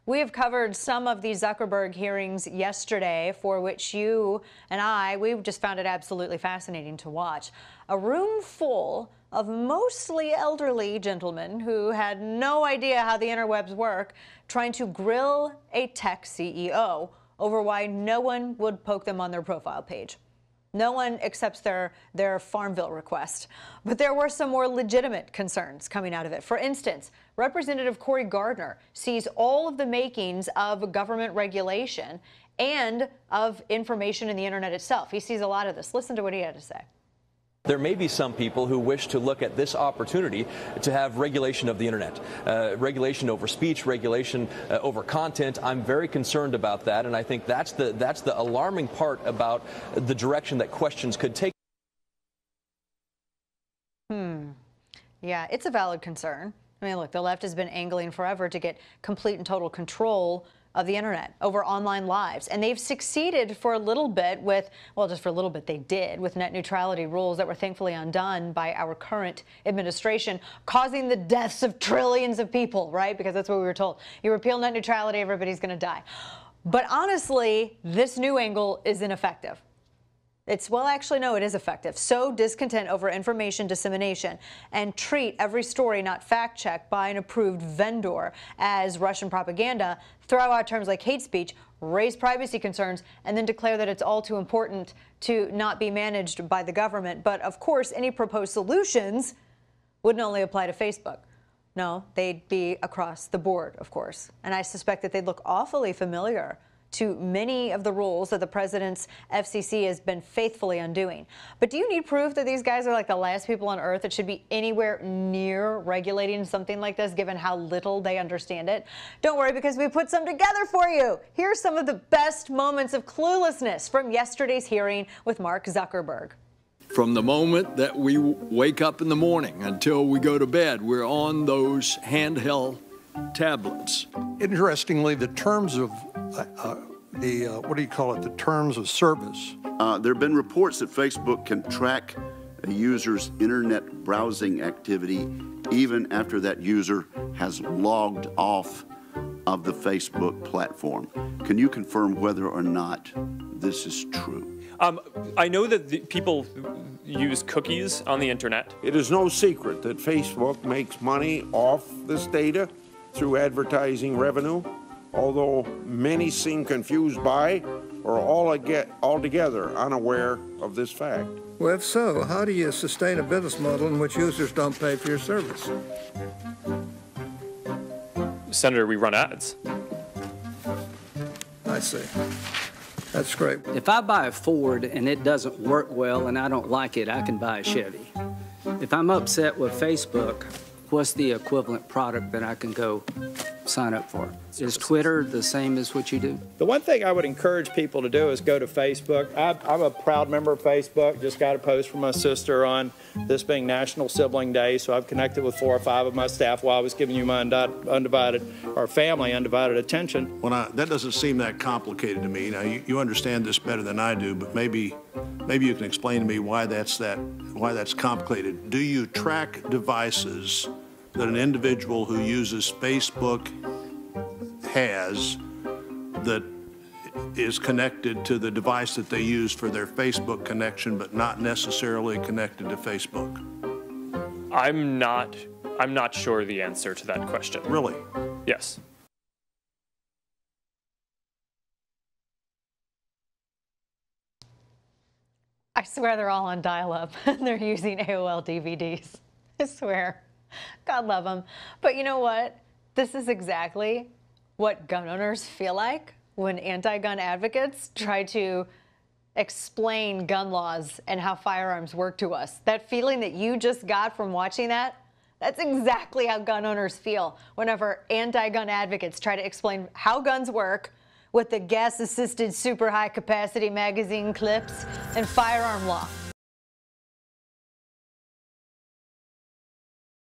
We have covered some of the Zuckerberg hearings yesterday, for which you and we just found it absolutely fascinating to watch. A room full of mostly elderly gentlemen who had no idea how the interwebs work, trying to grill a tech CEO over why no one would poke them on their profile page. No one accepts their Farmville request. But there were some more legitimate concerns coming out of it. For instance, Representative Cory Gardner sees all of the makings of government regulation and of information in the internet itself. He sees a lot of this. Listen to what he had to say. There may be some people who wish to look at this opportunity to have regulation of the internet, regulation over speech, regulation over content. I'm very concerned about that, and I think that's the alarming part about the direction that questions could take. Yeah, it's a valid concern. I mean, look, the left has been angling forever to get complete and total control of the internet over online lives. And they've succeeded for a little bit with, well, just for a little bit they did, with net neutrality rules that were thankfully undone by our current administration, causing the deaths of trillions of people, right? Because that's what we were told. You repeal net neutrality, everybody's going to die. But honestly, this new angle is ineffective. Well, actually, no, it is effective. Sow discontent over information dissemination and treat every story not fact-checked by an approved vendor as Russian propaganda. Throw out terms like hate speech, raise privacy concerns, and then declare that it's all too important to not be managed by the government. But, of course, any proposed solutions wouldn't only apply to Facebook. No, they'd be across the board, of course. And I suspect that they'd look awfully familiar to many of the rules that the president's FCC has been faithfully undoing. But do you need proof that these guys are like the last people on earth that should be anywhere near regulating something like this, given how little they understand it? Don't worry, because we put some together for you. Here's some of the best moments of cluelessness from yesterday's hearing with Mark Zuckerberg. From the moment that we wake up in the morning until we go to bed, we're on those handheld tablets. Interestingly, the terms of the terms of service. There have been reports that Facebook can track a user's internet browsing activity even after that user has logged off of the Facebook platform. Can you confirm whether or not this is true? I know that people use cookies on the internet. It is no secret that Facebook makes money off this data through advertising revenue, although many seem confused by or altogether unaware of this fact. Well, if so, how do you sustain a business model in which users don't pay for your service? Senator, we run ads. I see. That's great. If I buy a Ford and it doesn't work well and I don't like it, I can buy a Chevy. If I'm upset with Facebook, what's the equivalent product that I can go sign up for? Is Twitter the same as what you do? The one thing I would encourage people to do is go to Facebook. I'm a proud member of Facebook. Just got a post from my sister on this being National Sibling Day, so I've connected with 4 or 5 of my staff while I was giving you my family undivided attention. That doesn't seem that complicated to me. Now, you understand this better than I do, but maybe you can explain to me why that's complicated. Do you track devices that an individual who uses Facebook has that is connected to the device that they use for their Facebook connection, but not necessarily connected to Facebook? I'm not sure the answer to that question. Really? Yes. I swear they're all on dial-up. They're using AOL DVDs. I swear. God love them. But you know what? This is exactly what gun owners feel like when anti-gun advocates try to explain gun laws and how firearms work to us. That feeling that you just got from watching that, that's exactly how gun owners feel whenever anti-gun advocates try to explain how guns work with the gas-assisted super high-capacity magazine clips and firearm law.